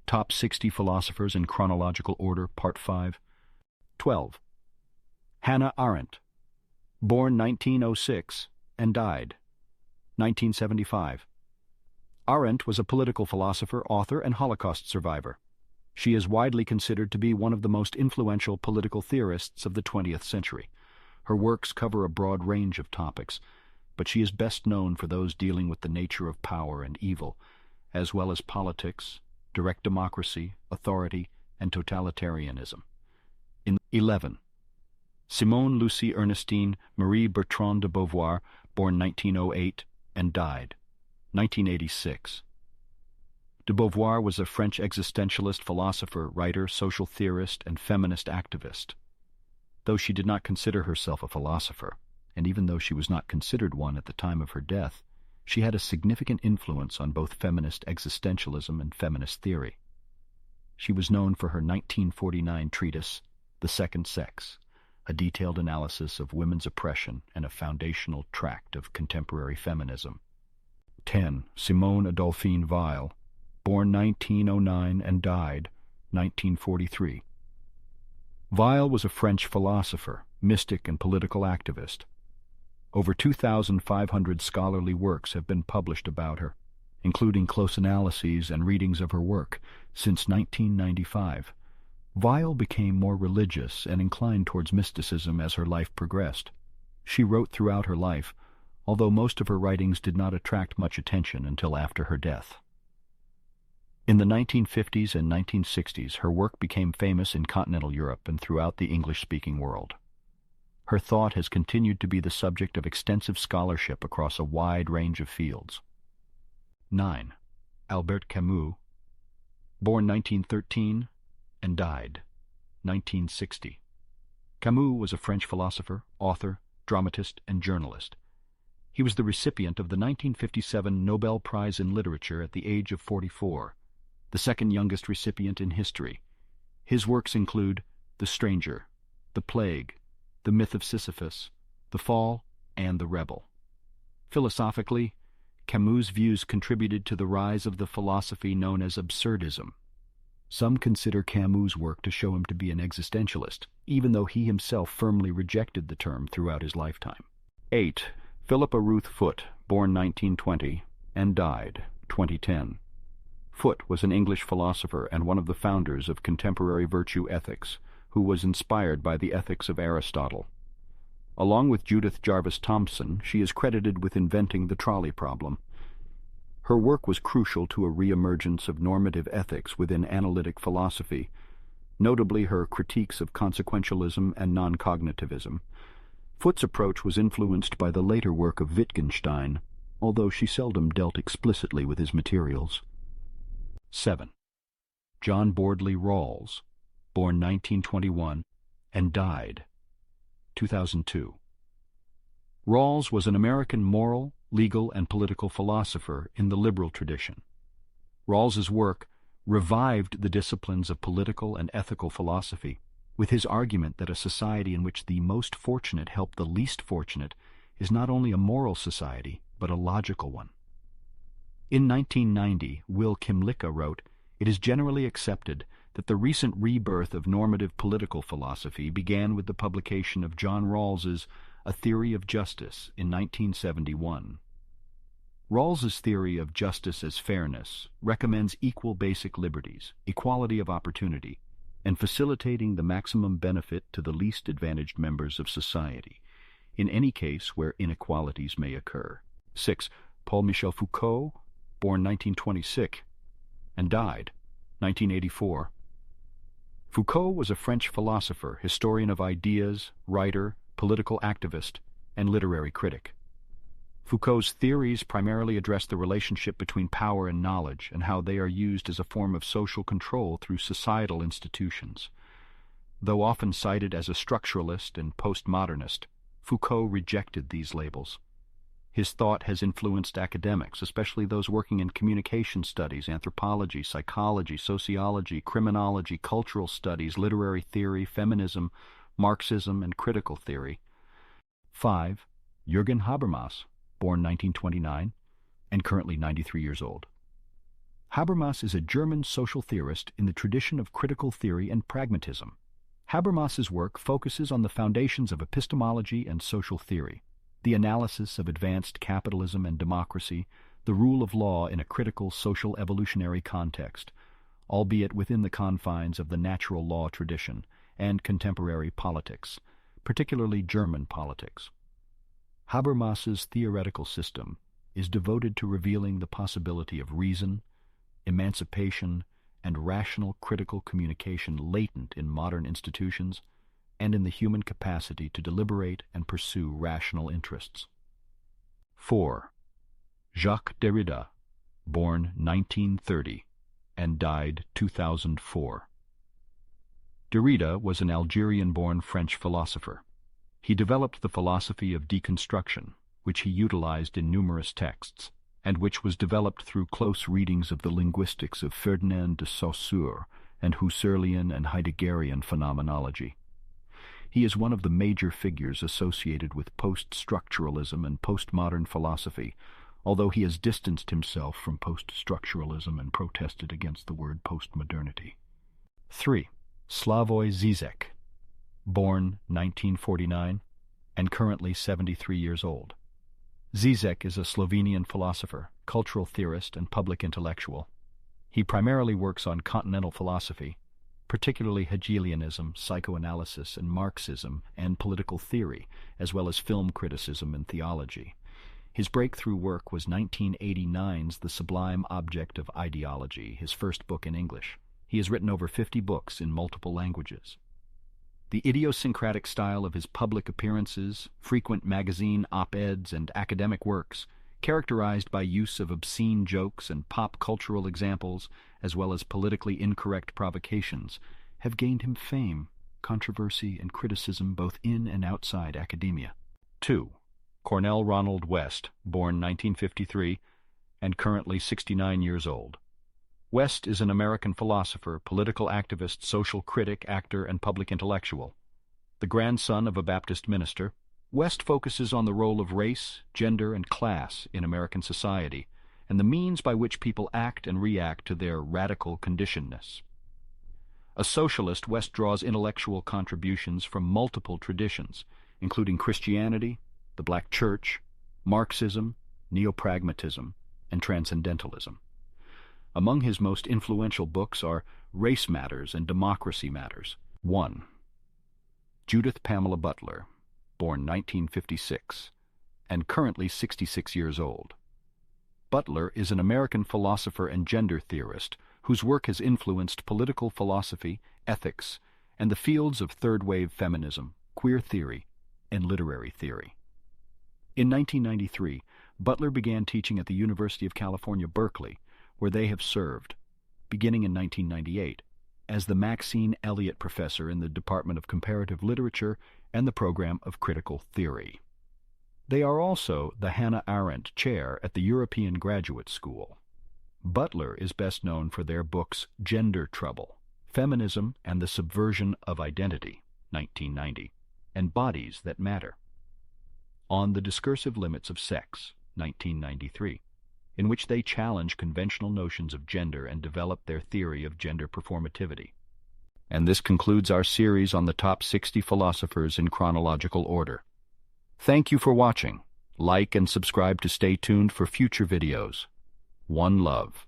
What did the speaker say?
Top 60 Philosophers in Chronological Order, Part 5. 12. Hannah Arendt, born 1906 and died 1975. Arendt was a political philosopher, author, and Holocaust survivor. She is widely considered to be one of the most influential political theorists of the 20th century. Her works cover a broad range of topics, but she is best known for those dealing with the nature of power and evil, as well as politics, direct democracy, authority, and totalitarianism. 11. Simone Lucie Ernestine Marie Bertrand de Beauvoir, born 1908 and died 1986. De Beauvoir was a French existentialist philosopher, writer, social theorist, and feminist activist. Though she did not consider herself a philosopher, and even though she was not considered one at the time of her death, she had a significant influence on both feminist existentialism and feminist theory. She was known for her 1949 treatise, The Second Sex, a detailed analysis of women's oppression and a foundational tract of contemporary feminism. 10. Simone Adolphine Weil, born 1909 and died 1943. Weil was a French philosopher, mystic, and political activist. Over 2,500 scholarly works have been published about her, including close analyses and readings of her work, since 1995. Weil became more religious and inclined towards mysticism as her life progressed. She wrote throughout her life, although most of her writings did not attract much attention until after her death. In the 1950s and 1960s, her work became famous in continental Europe and throughout the English-speaking world. Her thought has continued to be the subject of extensive scholarship across a wide range of fields. 9. Albert Camus, born 1913 and died 1960. Camus was a French philosopher, author, dramatist, and journalist. He was the recipient of the 1957 Nobel Prize in Literature at the age of 44, the second youngest recipient in history. His works include The Stranger, The Plague, The Myth of Sisyphus, The Fall, and The Rebel. Philosophically, Camus' views contributed to the rise of the philosophy known as absurdism. Some consider Camus' work to show him to be an existentialist, even though he himself firmly rejected the term throughout his lifetime. 8. Philippa Foot, born 1920 and died 2010. Foot was an English philosopher and one of the founders of contemporary virtue ethics, who was inspired by the ethics of Aristotle. Along with Judith Jarvis Thomson, she is credited with inventing the trolley problem. Her work was crucial to a re-emergence of normative ethics within analytic philosophy, notably her critiques of consequentialism and non-cognitivism. Foot's approach was influenced by the later work of Wittgenstein, although she seldom dealt explicitly with his materials. 7. John Bordley Rawls, born 1921 and died 2002. Rawls was an American moral, legal, and political philosopher in the liberal tradition. Rawls's work revived the disciplines of political and ethical philosophy, with his argument that a society in which the most fortunate help the least fortunate is not only a moral society, but a logical one. In 1990, Will Kymlicka wrote, "It is generally accepted that the recent rebirth of normative political philosophy began with the publication of John Rawls's A Theory of Justice in 1971. Rawls's theory of justice as fairness recommends equal basic liberties, equality of opportunity, and facilitating the maximum benefit to the least advantaged members of society, in any case where inequalities may occur." 6. Paul Michel Foucault, born 1926 and died 1984. Foucault was a French philosopher, historian of ideas, writer, political activist, and literary critic. Foucault's theories primarily address the relationship between power and knowledge and how they are used as a form of social control through societal institutions. Though often cited as a structuralist and postmodernist, Foucault rejected these labels. His thought has influenced academics, especially those working in communication studies, anthropology, psychology, sociology, criminology, cultural studies, literary theory, feminism, Marxism, and critical theory. 5. Jurgen Habermas, born 1929 and currently 93 years old. Habermas is a German social theorist in the tradition of critical theory and pragmatism. Habermas's work focuses on the foundations of epistemology and social theory, the analysis of advanced capitalism and democracy, the rule of law in a critical social evolutionary context, albeit within the confines of the natural law tradition, and contemporary politics, particularly German politics. Habermas's theoretical system is devoted to revealing the possibility of reason, emancipation, and rational critical communication latent in modern institutions and in the human capacity to deliberate and pursue rational interests. 4. Jacques Derrida, born 1930 and died 2004. Derrida was an Algerian-born French philosopher. He developed the philosophy of deconstruction, which he utilized in numerous texts, and which was developed through close readings of the linguistics of Ferdinand de Saussure and Husserlian and Heideggerian phenomenology. He is one of the major figures associated with post-structuralism and postmodern philosophy, although he has distanced himself from post-structuralism and protested against the word postmodernity. 3. Slavoj Zizek, born 1949 and currently 73 years old. Zizek is a Slovenian philosopher, cultural theorist, and public intellectual. He primarily works on continental philosophy, particularly Hegelianism, psychoanalysis, and Marxism, and political theory, as well as film criticism and theology. His breakthrough work was 1989's The Sublime Object of Ideology, his first book in English. He has written over 50 books in multiple languages. The idiosyncratic style of his public appearances, frequent magazine op-eds, and academic works, characterized by use of obscene jokes and pop-cultural examples, as well as politically incorrect provocations, have gained him fame, controversy, and criticism both in and outside academia. 2. Cornel West, born 1953, and currently 69 years old. West is an American philosopher, political activist, social critic, actor, and public intellectual. The grandson of a Baptist minister, West focuses on the role of race, gender, and class in American society, and the means by which people act and react to their radical conditionedness. A socialist, West draws intellectual contributions from multiple traditions, including Christianity, the Black Church, Marxism, neo-pragmatism, and transcendentalism. Among his most influential books are Race Matters and Democracy Matters. 1. Judith Pamela Butler, born 1956, and currently 66 years old. Butler is an American philosopher and gender theorist whose work has influenced political philosophy, ethics, and the fields of third-wave feminism, queer theory, and literary theory. In 1993, Butler began teaching at the University of California, Berkeley, where they have served, beginning in 1998, as the Maxine Elliott Professor in the Department of Comparative Literature and the Program of Critical Theory. They are also the Hannah Arendt Chair at the European Graduate School. Butler is best known for their books Gender Trouble, Feminism and the Subversion of Identity, 1990, and Bodies That Matter, On the Discursive Limits of Sex, 1993, in which they challenge conventional notions of gender and develop their theory of gender performativity. And this concludes our series on the top 60 philosophers in chronological order. Thank you for watching. Like and subscribe to stay tuned for future videos. One love.